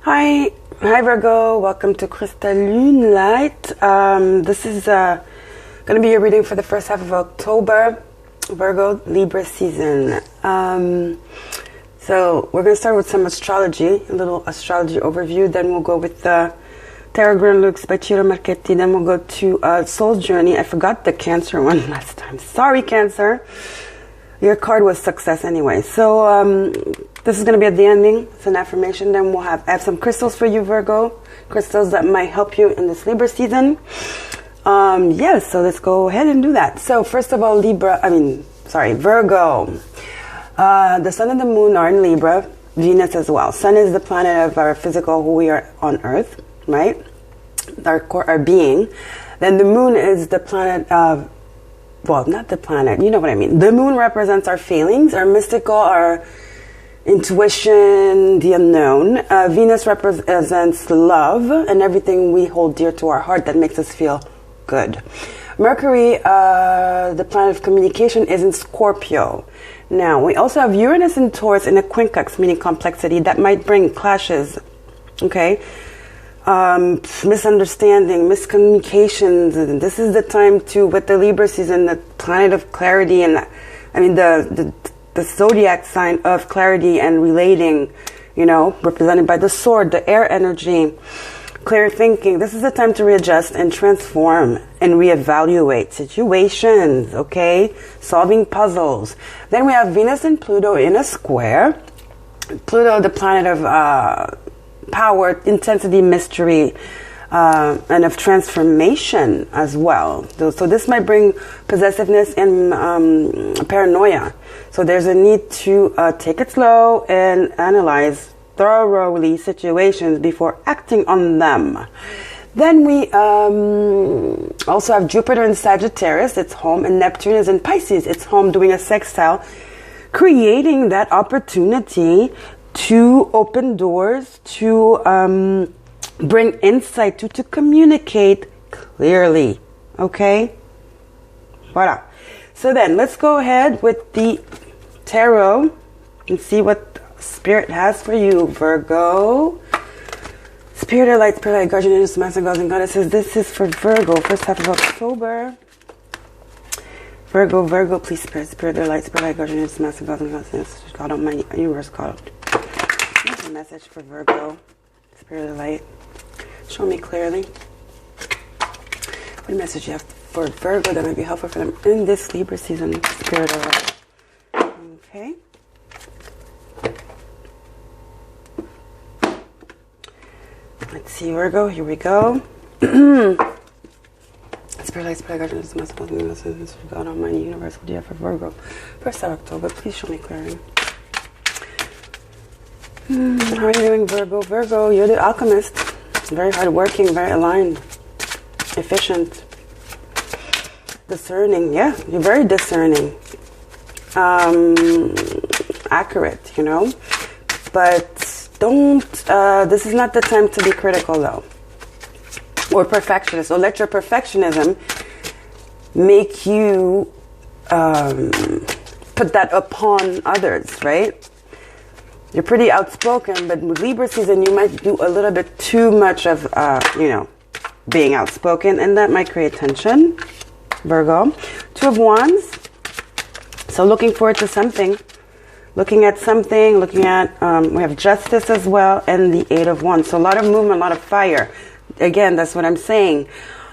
Hi Virgo, welcome to chrystallune.light. This is going to be a reading for the first half of October, Virgo Libra season. So we're going to start with some astrology, a little astrology overview. Then we'll go with the Tarot Grand Looks by Ciro Marchetti. Then we'll go to Soul's Journey. I forgot the Cancer one last time. Sorry, Cancer. Your card was success anyway. So this is going to be at the ending. It's an affirmation. Then we'll I have some crystals for you, Virgo. Crystals that might help you in this Libra season. Yes, so let's go ahead and do that. So first of all, Virgo. The sun and the moon are in Libra. Venus as well. Sun is the planet of our physical, who we are on Earth, right? Our being. Then the moon is the planet of, well, not the planet, you know what I mean. The moon represents our feelings, our mystical, our intuition, the unknown. Venus represents love and everything we hold dear to our heart that makes us feel good. Mercury, the planet of communication, is in Scorpio. Now, we also have Uranus and Taurus in a quincunx, meaning complexity, that might bring clashes, okay? Misunderstanding, miscommunications. And this is the time to, with the Libra season, the planet of clarity, and the zodiac sign of clarity and relating, represented by the sword, the air energy, clear thinking. This is the time to readjust and transform and reevaluate situations, okay? Solving puzzles. Then we have Venus and Pluto in a square. Pluto, the planet of power, intensity, mystery, and of transformation as well. So this might bring possessiveness and paranoia. So there's a need to take it slow and analyze thoroughly situations before acting on them. Then we also have Jupiter in Sagittarius, it's home, and Neptune is in Pisces, it's home, doing a sextile, creating that opportunity to open doors, to bring insight, to communicate clearly. Okay? Voila. So then, let's go ahead with the tarot and see what Spirit has for you, Virgo. Spirit of light, guardian angels, master gods and goddesses. This is for Virgo, first half of October. Virgo, please, Spirit of light, guardian angels, master gods and goddesses. God Almighty, universe, God. Here's a message for Virgo, Spirit of light. Show me clearly what message you have for Virgo that might be helpful for them in this Libra season, Spirit of light. Okay. Let's see, Virgo, here we go. Spirit light, guardians, master God Almighty, universe, what do you have for Virgo? First of October, please show me clearly. How are you doing, Virgo? Virgo, you're the alchemist. Very hardworking, very aligned, efficient, discerning. Yeah, you're very discerning. Accurate, But don't, this is not the time to be critical, though. Or perfectionist. So let your perfectionism make you put that upon others, right? You're pretty outspoken, but with Libra season, you might do a little bit too much of, being outspoken, and that might create tension. Virgo. Two of Wands. So looking forward to something. Looking at something, we have Justice as well, and the Eight of Wands. So a lot of movement, a lot of fire. Again, that's what I'm saying.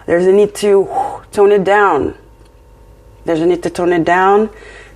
There's a need to tone it down.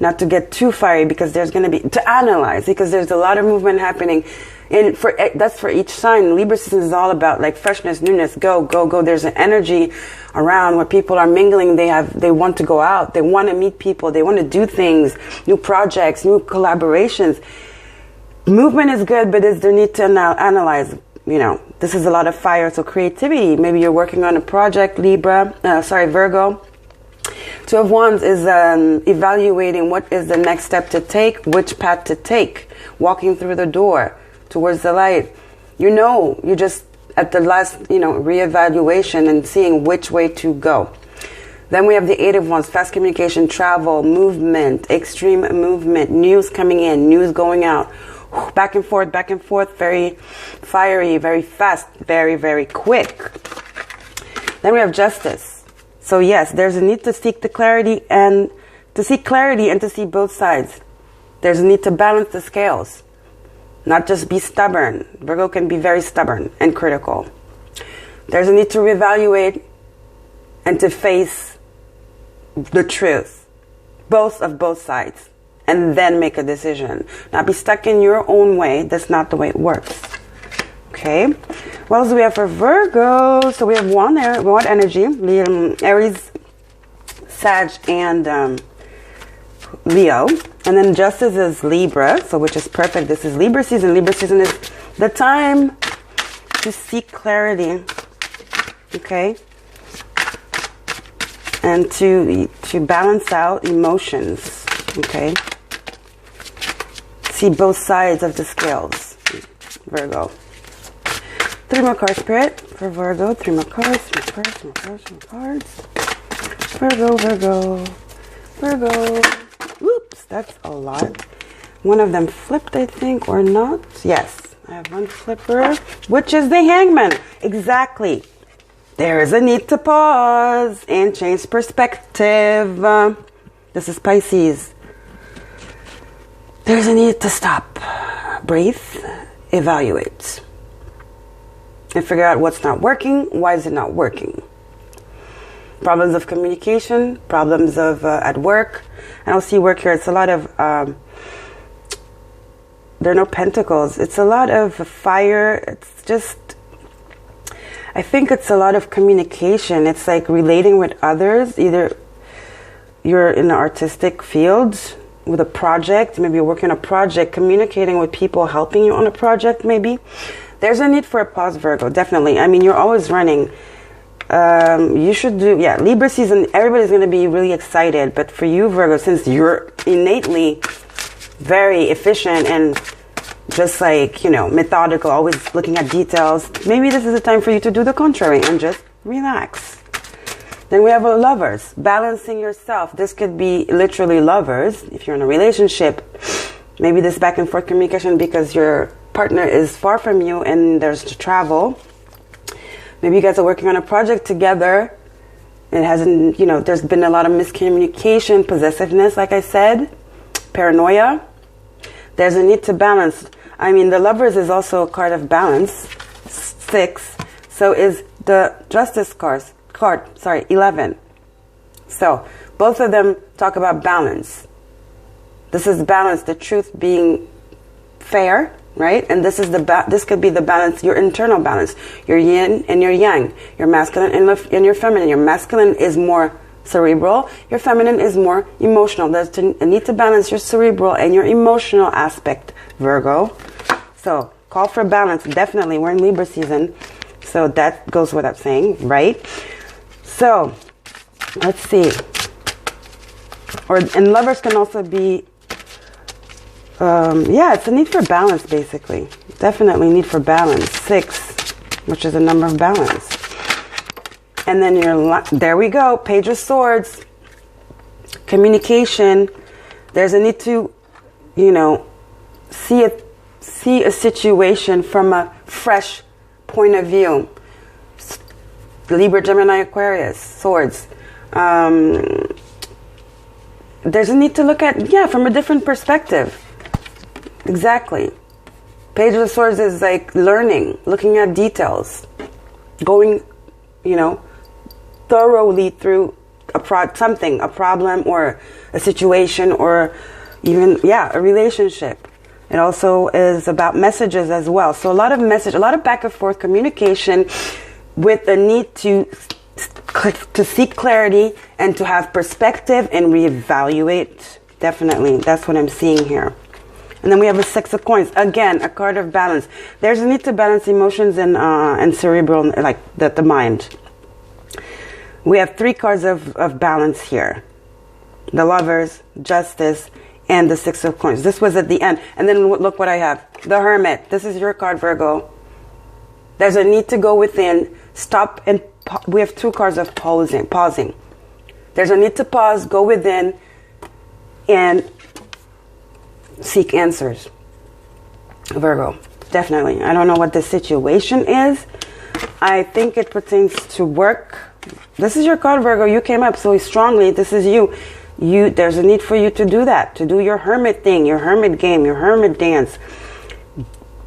Not to get too fiery, because there's going to be, to analyze, because there's a lot of movement happening. And that's for each sign. Libra season is all about like freshness, newness, go. There's an energy around where people are mingling. They want to go out. They want to meet people. They want to do things, new projects, new collaborations. Movement is good, but is there need to analyze, this is a lot of fire. So creativity, maybe you're working on a project, Virgo. Two of Wands is evaluating what is the next step to take, which path to take, walking through the door towards the light. You're just at the last, reevaluation and seeing which way to go. Then we have the Eight of Wands, fast communication, travel, movement, extreme movement, news coming in, news going out, back and forth, very fiery, very fast, very, very quick. Then we have justice. So yes, there's a need to seek the clarity and to see both sides. There's a need to balance the scales, not just be stubborn. Virgo can be very stubborn and critical. There's a need to reevaluate and to face the truth, both sides, and then make a decision. Not be stuck in your own way. That's not the way it works. Okay. What else do we have for Virgo? So we have one energy, Aries, Sag, and Leo. And then justice is Libra, so which is perfect. This is Libra season. Libra season is the time to seek clarity. Okay. And to balance out emotions. Okay. See both sides of the scales, Virgo. 3 more cards, Spirit, for Virgo. 3 more cards, 3 more cards. Virgo. Oops, that's a lot. One of them flipped, I think, or not. Yes, I have one flipper, which is the Hangman. Exactly. There is a need to pause and change perspective. This is Pisces. There's a need to stop, breathe, evaluate, and figure out what's not working. Why is it not working? Problems of communication, problems of at work. I don't see work here. It's a lot of, there are no pentacles. It's a lot of fire. It's just, I think it's a lot of communication. It's like relating with others. Either you're in the artistic field with a project, maybe you're working on a project, communicating with people, helping you on a project maybe. There's a need for a pause, Virgo, definitely. I mean, you're always running. You should do, Libra season, everybody's going to be really excited. But for you, Virgo, since you're innately very efficient and just like, methodical, always looking at details, maybe this is the time for you to do the contrary and just relax. Then we have lovers, balancing yourself. This could be literally lovers. If you're in a relationship, maybe this back and forth communication because your partner is far from you and there's travel. Maybe you guys are working on a project together. It hasn't, there's been a lot of miscommunication, possessiveness, like I said, paranoia. There's a need to balance. I mean, the lovers is also a card of balance, 6. So is the justice card, 11. So both of them talk about balance. This is balance, the truth being fair, right? And this is this could be the balance, your internal balance, your yin and your yang, your masculine and your feminine. Your masculine is more cerebral, your feminine is more emotional. There's a need to balance your cerebral and your emotional aspect, Virgo. So call for balance, definitely. We're in Libra season, so that goes without saying, right? So let's see. And lovers can also be it's a need for balance, basically. Definitely need for balance. 6, which is a number of balance. And then there we go. Page of Swords. Communication. There's a need to, see a situation from a fresh point of view. Libra, Gemini, Aquarius. Swords. There's a need to look at, from a different perspective. Exactly. Page of Swords is like learning, looking at details, going, thoroughly through a problem or a situation or even, a relationship. It also is about messages as well. So a lot of back and forth communication with a need to seek clarity and to have perspective and reevaluate. Definitely. That's what I'm seeing here. And then we have a 6 of Coins. Again, a card of balance. There's a need to balance emotions and cerebral, like the mind. We have 3 cards of balance here. The Lovers, Justice, and the 6 of Coins. This was at the end. And then look what I have. The Hermit. This is your card, Virgo. There's a need to go within, stop, and we have 2 cards of pausing. There's a need to pause, go within, and seek answers. Virgo. Definitely. I don't know what the situation is. I think it pertains to work. This is your card, Virgo. You came up so strongly. This is you. There's a need for you to do that, to do your hermit thing, your hermit game, your hermit dance.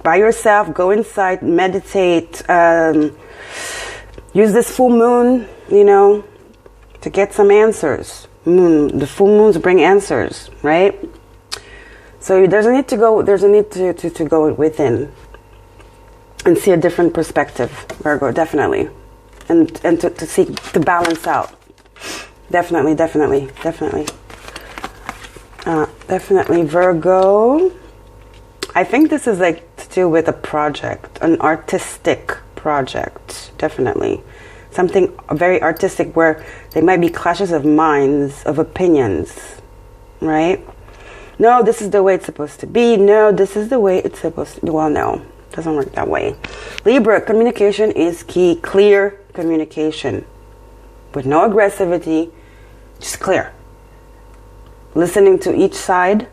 By yourself, go inside, meditate, use this full moon, you know, to get some answers. The full moons bring answers, right? So there's a need to go go within and see a different perspective, Virgo, definitely. And to seek to balance out. Definitely, Virgo. I think this is like to do with a project, an artistic project, definitely. Something very artistic where there might be clashes of minds, of opinions, right? No, this is the way it's supposed to be. No, this is the way it's supposed to be. Well, no, it doesn't work that way. Libra, communication is key. Clear communication. With no aggressivity, just clear. Listening to each side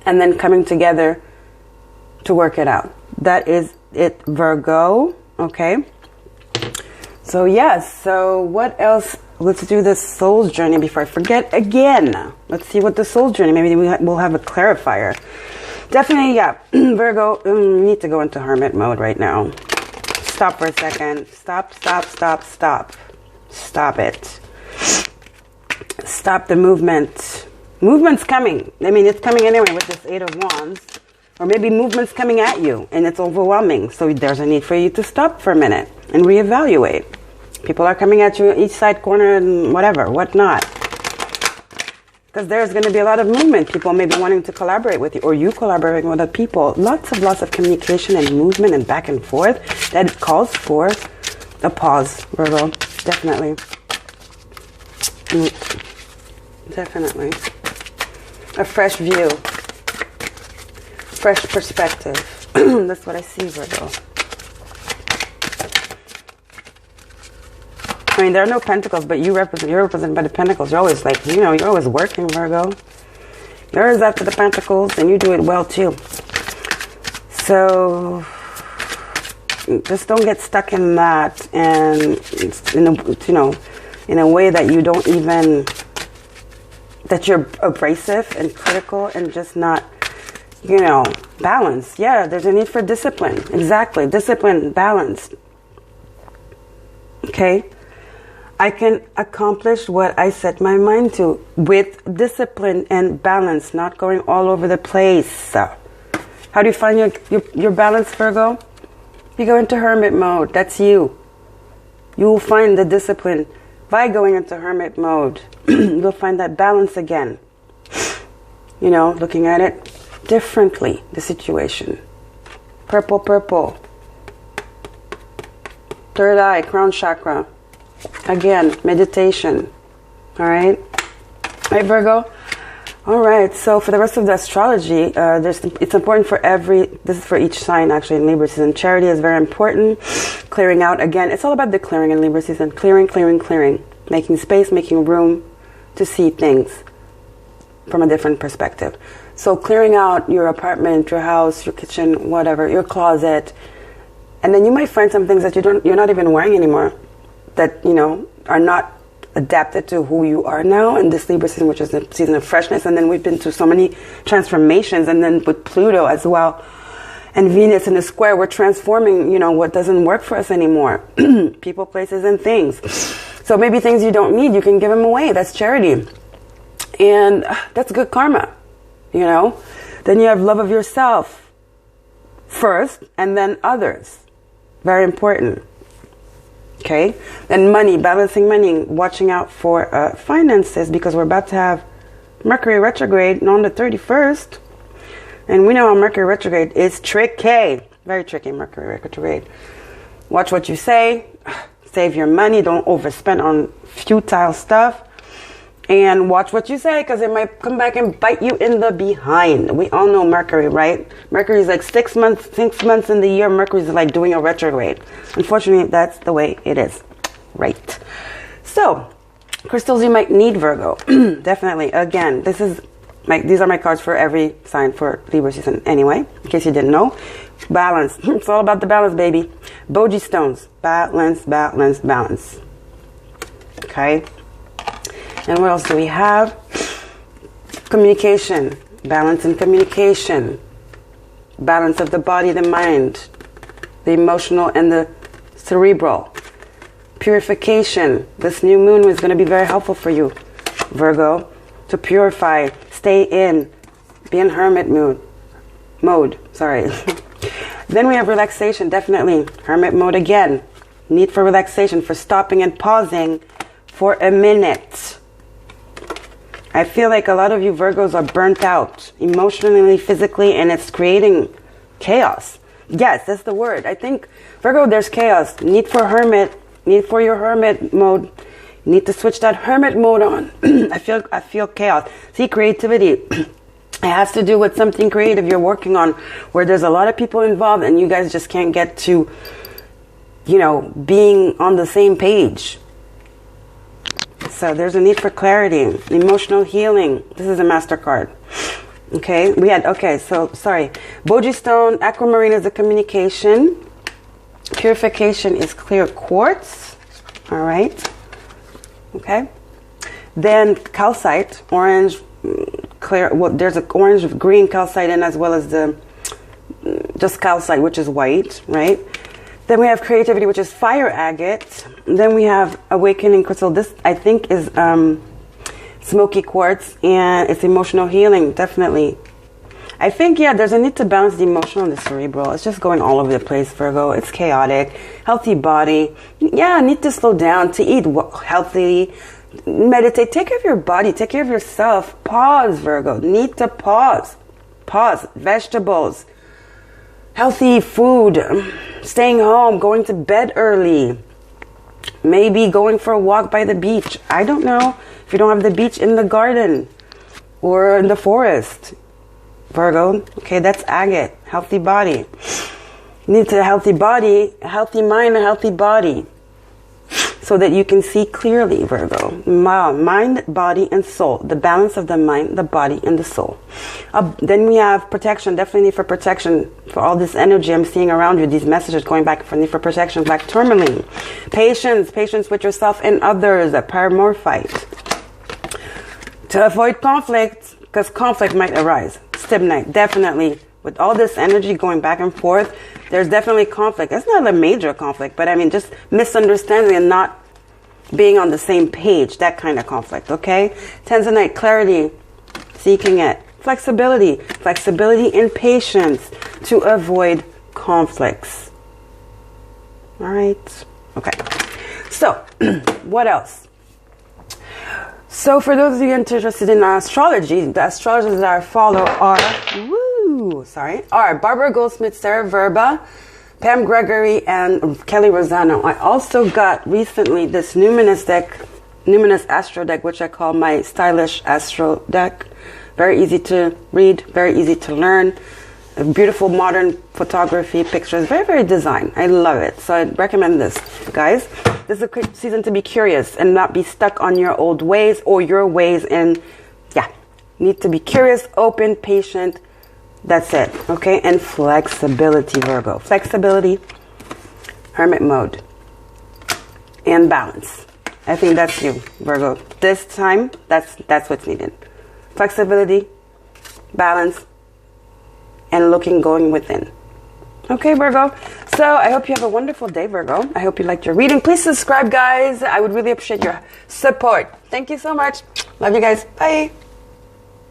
and then coming together to work it out. That is it, Virgo. Okay. So yes, so what else? Let's do the soul's journey before I forget again. Let's see what the soul's journey, maybe we'll have a clarifier. Definitely, yeah, Virgo, need to go into hermit mode right now. Stop for a second. Stop it. Stop the movement. Movement's coming. I mean, it's coming anyway with this 8 of Wands. Or maybe movement's coming at you and it's overwhelming. So there's a need for you to stop for a minute and reevaluate. People are coming at you each side, corner, and whatnot. Because there's going to be a lot of movement. People may be wanting to collaborate with you, or you collaborating with other people. Lots of communication and movement and back and forth that calls for a pause, Virgo. Definitely. Definitely. A fresh view. Fresh perspective. That's what I see, Virgo. I mean, there are no pentacles, but you're represented by the pentacles. You're always like, you're always working, Virgo. You're always after the pentacles, and you do it well, too. So, just don't get stuck in that, and, in a way that you don't even, that you're abrasive and critical and just not, balanced. Yeah, there's a need for discipline. Exactly. Discipline, balanced. Okay? I can accomplish what I set my mind to with discipline and balance, not going all over the place. How do you find your balance, Virgo? You go into hermit mode. That's you. You will find the discipline by going into hermit mode. You'll find that balance again. Looking at it differently, the situation. Purple. Third eye, crown chakra. Again, meditation. All right, Virgo. All right. So for the rest of the astrology, it's important for this is for each sign actually in Libra season. Charity is very important. Clearing out again. It's all about the clearing in Libra season. Clearing. Making space, making room to see things from a different perspective. So clearing out your apartment, your house, your kitchen, whatever, your closet, and then you might find some things that you're not even wearing anymore, that are not adapted to who you are now in this Libra season, which is the season of freshness. And then we've been through so many transformations, and then with Pluto as well, and Venus in the square, we're transforming, what doesn't work for us anymore. People, places, and things. So maybe things you don't need, you can give them away. That's charity. And that's good karma, Then you have love of yourself first, and then others. Very important. Okay? And money, balancing money, watching out for finances, because we're about to have Mercury retrograde on the 31st. And we know how Mercury retrograde is tricky. Very tricky, Mercury retrograde. Watch what you say. Save your money. Don't overspend on futile stuff. And watch what you say, because it might come back and bite you in the behind. We all know Mercury, right? Mercury is like 6 months in the year. Mercury is like doing a retrograde. Unfortunately, that's the way it is. Right. So, crystals you might need, Virgo. Definitely. Again, this is These are my cards for every sign for Libra season. Anyway, in case you didn't know. Balance. It's all about the balance, baby. Boji stones. Balance, balance, balance. Okay. And what else do we have? Communication. Balance and communication. Balance of the body, the mind, the emotional, and the cerebral. Purification. This new moon is going to be very helpful for you, Virgo, to purify, stay in, be in hermit mode. Sorry. Then we have relaxation, definitely. Hermit mode again. Need for relaxation, for stopping and pausing for a minute. I feel like a lot of you Virgos are burnt out emotionally, physically, and it's creating chaos. Yes, that's the word. I think, Virgo, there's chaos. Need for your hermit mode. Need to switch that hermit mode on. I feel chaos. See, creativity. It has to do with something creative you're working on where there's a lot of people involved and you guys just can't get to, being on the same page. So there's a need for clarity, emotional healing. This is a master card. Okay, sorry. Boji stone, aquamarine is the communication. Purification is clear quartz. All right. Okay. Then calcite, orange, clear. Well, there's an orange with green calcite in, as well as the just calcite, which is white, right? Then we have creativity, which is fire agate. Then we have awakening crystal. This, I think, is smoky quartz, and it's emotional healing, definitely. I think, there's a need to balance the emotional and the cerebral. It's just going all over the place, Virgo. It's chaotic. Healthy body. Yeah, need to slow down, to eat healthily, meditate, take care of your body, take care of yourself. Pause, Virgo. Need to pause. Pause. Vegetables. Healthy food, staying home, going to bed early, maybe going for a walk by the beach. I don't know if you don't have the beach, in the garden or in the forest, Virgo. Okay, that's agate, healthy body. You need a healthy body, a healthy mind, a healthy body, so that you can see clearly, Virgo. Mind, body, and soul. The balance of the mind, the body, and the soul. Then we have protection. Definitely need for protection for all this energy I'm seeing around you. These messages going back for need for protection. Black tourmaline. Patience with yourself and others. A paramorphite. To avoid conflict, because conflict might arise. Stibnite. Definitely. With all this energy going back and forth, there's definitely conflict. It's not a major conflict, but I mean just misunderstanding and not being on the same page. That kind of conflict, okay? Tanzanite, clarity, seeking it. Flexibility and patience to avoid conflicts. All right? Okay. So, what else? So, for those of you interested in astrology, the astrologers that I follow are... Barbara Goldsmith, Sarah Verba, Pam Gregory, and Kelly Rosano. I also got recently this numinous astro deck, which I call my stylish astro deck. Very easy to read, very easy to learn. Beautiful modern photography, pictures, very, very design. I love it. So I recommend this, guys. This is a season to be curious and not be stuck on your old ways or your ways. And need to be curious, open, patient. That's it, okay? And flexibility, Virgo. Flexibility, hermit mode, and balance. I think that's you, Virgo. This time, that's what's needed. Flexibility, balance, and going within. Okay, Virgo. So I hope you have a wonderful day, Virgo. I hope you liked your reading. Please subscribe, guys. I would really appreciate your support. Thank you so much. Love you guys. Bye.